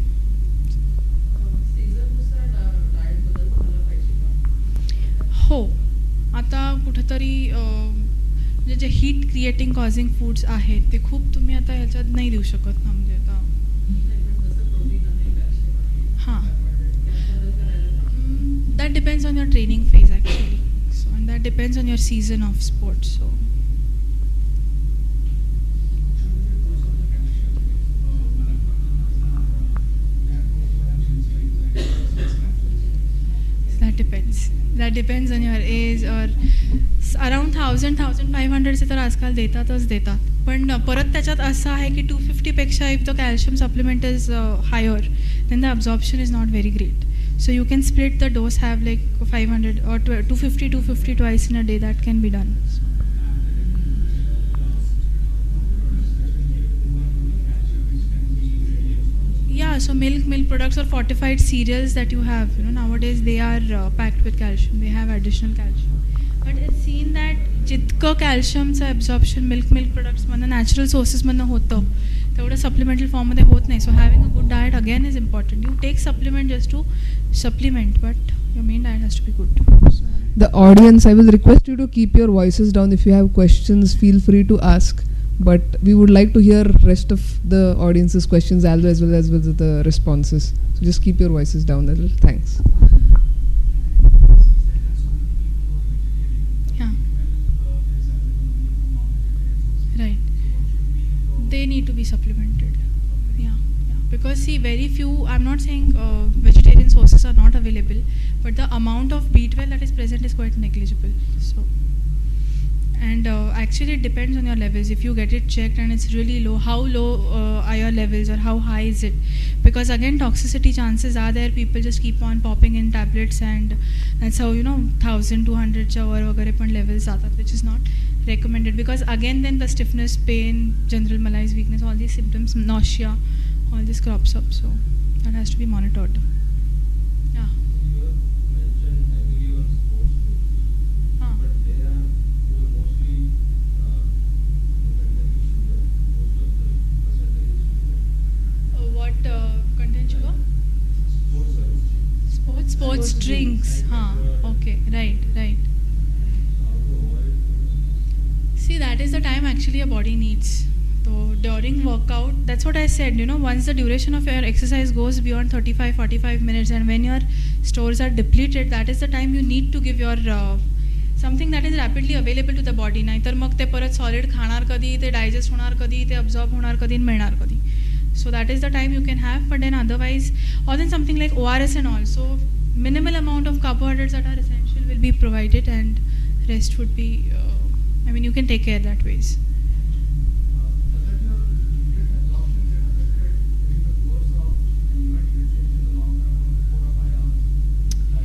हो, आता कुठेतरी जे heat creating causing foods आहेत ते खूप तुम्ही आता ह्याच्यात नाही देऊ शकत ना, म्हणजे आता हां, that depends on your training phase actually, so and that depends on your season of sports. So that depends on your age, or around 1500 से तर आजकाल देतातच देतात, पण परत त्याच्यात असं आहे की 250 पेक्षा if the calcium supplement is higher, then the absorption is not very great. So you can split the dose, have like 500 or 250 twice in a day. That can be done. Yeah, so milk products or fortified cereals that you have, nowadays they are packed with calcium. They have additional calcium. But it's seen that जितकं कॅल्शियमचं absorption milk प्रोडक्ट्समधनं natural सोर्सेसमधनं होतं तेवढं supplemental फॉर्ममध्ये होत नाही. So having a good diet again is important. You take supplement just to supplement, but your main diet has to be good. The audience, I will request you to keep your voices down. If you have questions, feel free to ask, but we would like to hear rest of the audience's questions as well as with the responses. So just keep your voices down a little. Thanks. they need to be supplemented. Yeah, yeah. Because see, very few. I'm not saying vegetarian sources are not available, but the amount of B12 that is present is quite negligible. So, and actually, it depends on your levels. If you get it checked and it's really low, how low are your levels or how high is it? Because again, toxicity chances are there. People just keep on popping in tablets, and that's how 1,200 च्या वर वगैरे पण levels जातात, which is not recommended. Because again, then the stiffness, pain, general malaise, weakness, all these symptoms, nausea, all this crops up. So that has to be monitored. Yeah. You have mentioned heavily on sports drinks, Huh. but they are mostly containing sugar. Most of the percentage is sugar. What content sugar? Sports are Sports drinks. Okay. Right. how to avoid. See, that is the time actually your body needs. So during workout, that's what I said, once the duration of your exercise goes beyond 35-45 minutes, and when your stores are depleted, that is the time you need to give your something that is rapidly available to the body. नाहीतर मग ते परत solid खाणार कधी, ते digest होणार कधी, ते absorb होणार कधी, मिळणार कधी. So that is the time you can have, but then otherwise, or then something like ORS and all. So minimal amount of carbohydrates that are essential will be provided, and rest would be, you can take care that ways. Does your nutrient absorption get affected during the course of an event, let's say in the long term, 4 or 5 hours?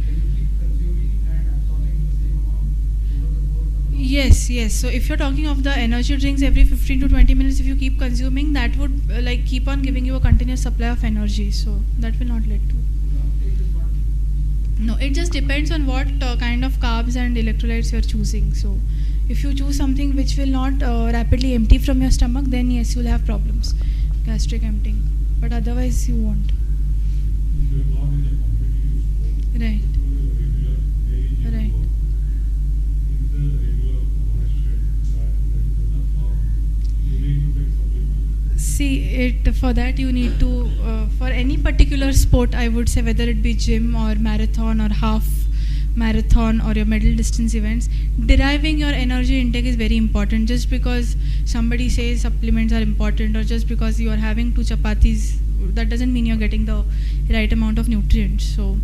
Can you keep consuming and absorbing the same amount over the course of the long Yes. So if you're talking of the energy drinks every 15 to 20 minutes, if you keep consuming, that would keep on giving you a continuous supply of energy. So that will not lead to. The uptake is not. No, it just depends on what kind of carbs and electrolytes you're choosing. So if you choose something which will not rapidly empty from your stomach, then yes, you'll have problems, gastric emptying. But otherwise, you won't. If you are not in a competitive sport, Right. regular daily gym Right. work, is the regular monastery that is enough, or you need to take supplements? See, for that you need to, for any particular sport, I would say, whether it be gym or marathon or half marathon or your middle distance events, deriving your energy intake is very important. Just because somebody says supplements are important, or just because you are having 2 chapatis, that doesn't mean you're getting the right amount of nutrients. So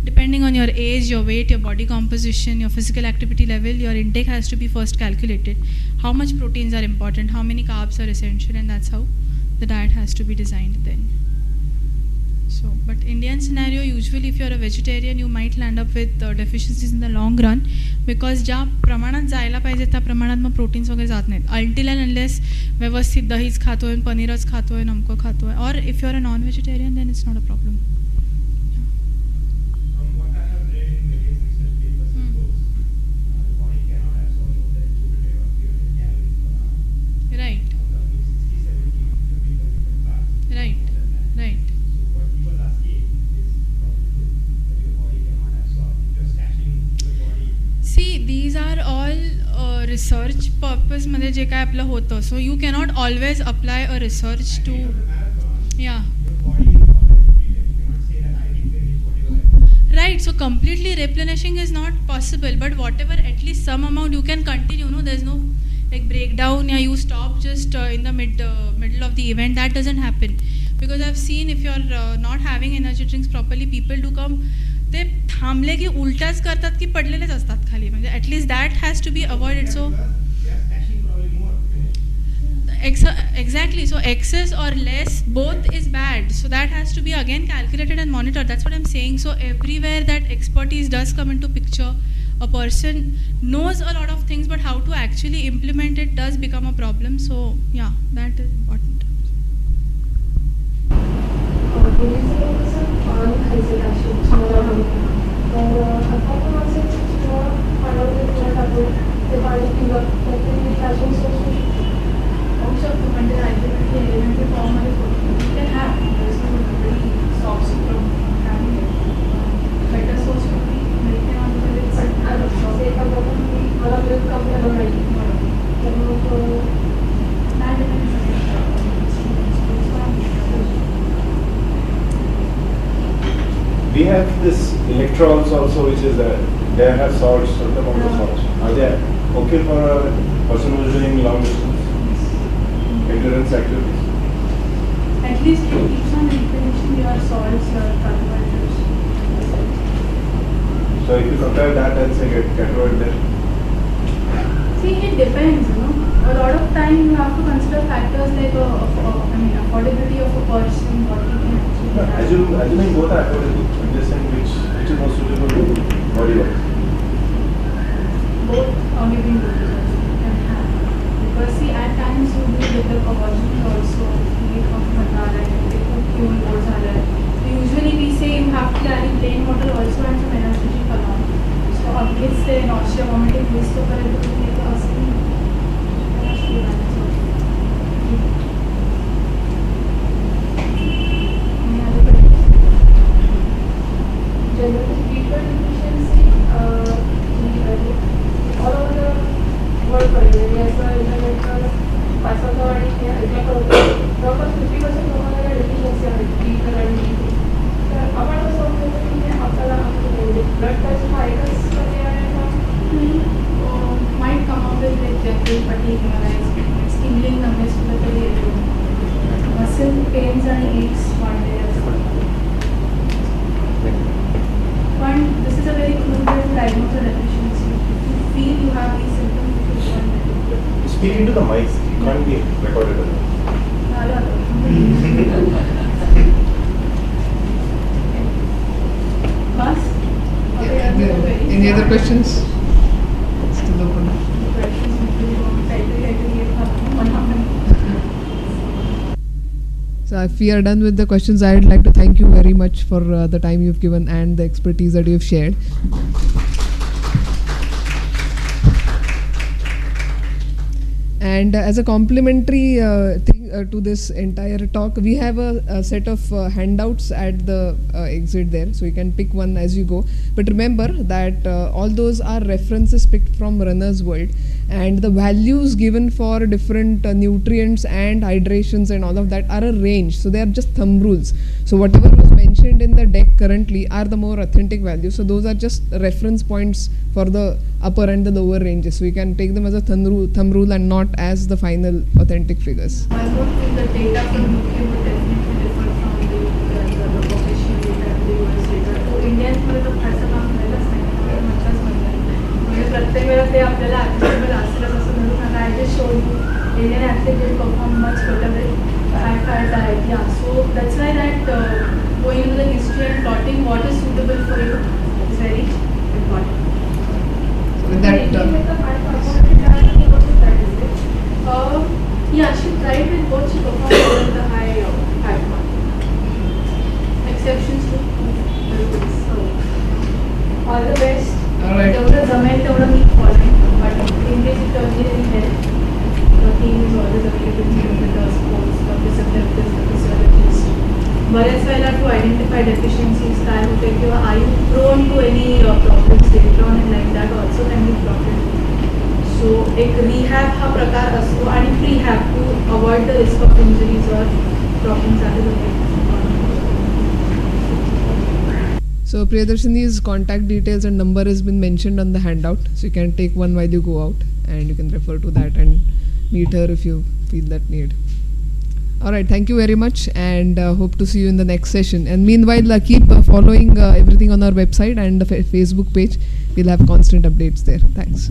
depending on your age, your weight, your body composition, your physical activity level, your intake has to be first calculated. How much proteins are important, how many carbs are essential, and that's how the diet has to be designed then. So, but Indian scenario, usually if you're a vegetarian, you might land up with deficiencies in the long run, because ज्या प्रमाणात जायला पाहिजे त्या प्रमाणात मग proteins वगैरे जात नाहीत, until and unless व्यवस्थित दहीच खातोय, पनीरच खातोय, नमकं खातोय, or if you're a non-vegetarian, then it's not a problem. From what I have read in various research papers and books, the body cannot absorb more than 200 or 300 calories per hour. Right, Out of which 60, 70 should be consumed fast. Right. More than that. right. So what he was asking is probably true, that your body cannot absorb. If you're stashing your body, See, these are all research purpose मध्ये जे काय आपलं होतं. So you cannot always apply a research at the to, end of the marathon, yeah. your body is always depleted. You cannot say that I replenish whatever I put. Right, so completely replenishing is not possible, but whatever, at least some amount you can continue. There's no breakdown. Yeah, you stop just in the middle of the event. That doesn't happen, because I've seen if you're not having energy drinks properly, people do come. ते थांबले की उलटाच करतात की पडलेलेच असतात खाली. म्हणजे at least that has to be avoided. So They are stashing probably more. exactly, so excess or less, both is bad. So that has to be again calculated and monitored. That's what I'm saying. So everywhere that expertise does come into picture, a person knows a lot of things, but how to actually implement it does become a problem. So yeah, that is important. पूर्वीचे लोक कसं पान खायचे अशी उन्हाळ्यामध्ये, तर आता पण असे किंवा पाण्यामध्ये थोडं टाकून ते पाणी पिलं तर ते कॅल्शियम सोर्स होऊ शकतो. म्हणजे अल्टिमेटली एलिमेंटरी फॉर्ममध्ये होतो. ते have soft from having better source होती मिळते. पण एका लोकांनी मला मिल्क कंपनी माहिती तर मग नाही We have this electrons also, which is they have salts, certain amount of salts. Are they okay for a person who is doing long distance endurance activities? at least it keeps on replenishing your salts, your carbohydrates. So if you compare that and say get keto there, See, it depends, you know. A lot of time you have to consider factors like affordability of a person, what he can actually have. assuming both are affordable, I'm just saying which is more suitable to body work. Both or maybe both you can have. Because see, at times you do develop abortions also, like of matara and cure boards are there. So usually we say you have to carry plain water also and some anesthetic along. So obviously nausea, vomiting, this to करे तो ये तो असली Any other questions? Generally, fever deficiency, all over the world पड़ेगा ऐसा internet पर पासा तो वाली क्या इतना करोगे लगभग 50% लोगों का deficiency है fever and अपन तो सब लोगों के लिए आपका blood test virus वगैरह है might come out with like general fatigue, malaise, tingling, numbness, muscle pains and aches one day as well. But this is a very crude diagnosis of deficiency. If you feel you have these symptoms, you should go and medical. Speak into the mics, it can't be recorded. Bus? Any other questions? Still open. So if we are done with the questions, I would like to thank you very much for the time you've given and the expertise that you've shared. And as a complimentary thing to this entire talk, we have a set of handouts at the exit there, so you can pick one as you go. But remember that all those are references picked from Runner's World, and the values given for different nutrients and hydrations and all of that are a range, so they are just thumb rules. So whatever was mentioned in the deck currently are the more authentic values, so those are just reference points for the upper and the lower ranges, so you can take them as a thumb rule and not as the final authentic figures. I would think the data from UK would definitely differ from the professional data and the US data. तो Indians मध्ये तो फारसा काम करायलाच नाही, मजाच म्हणतात. म्हणजे प्रत्येक वेळेला ते आपल्याला ॲक्सेसिबल असेलच असं म्हणून आता I just show you Indian athlete will perform much better with high fat diet. या so that's why that going into the history and plotting what is suitable for you is very important. With that, yeah, she tried with both. She performed well with the high fat one. Exceptions to the rules. So, all the best. All right. तेवढं जमेल तेवढं मी following. But in case you turn in help, the team is always available to you with the sports, the physiotherapist, the physiologist. बरेच वेळेला to identify deficiencies काय होते किंवा are you prone to any problems later on in life that also can be plotted. So एक rehab हा प्रकार असतो आणि prehab to avoid the risk of injuries or problems that is okay. So Priyadarshini's contact details and number has been mentioned on the handout, so you can take one while you go out and you can refer to that and meet her if you feel that need. Alright, thank you very much and hope to see you in the next session. And meanwhile, keep following everything on our website and the Facebook page. We'll have constant updates there. Thanks.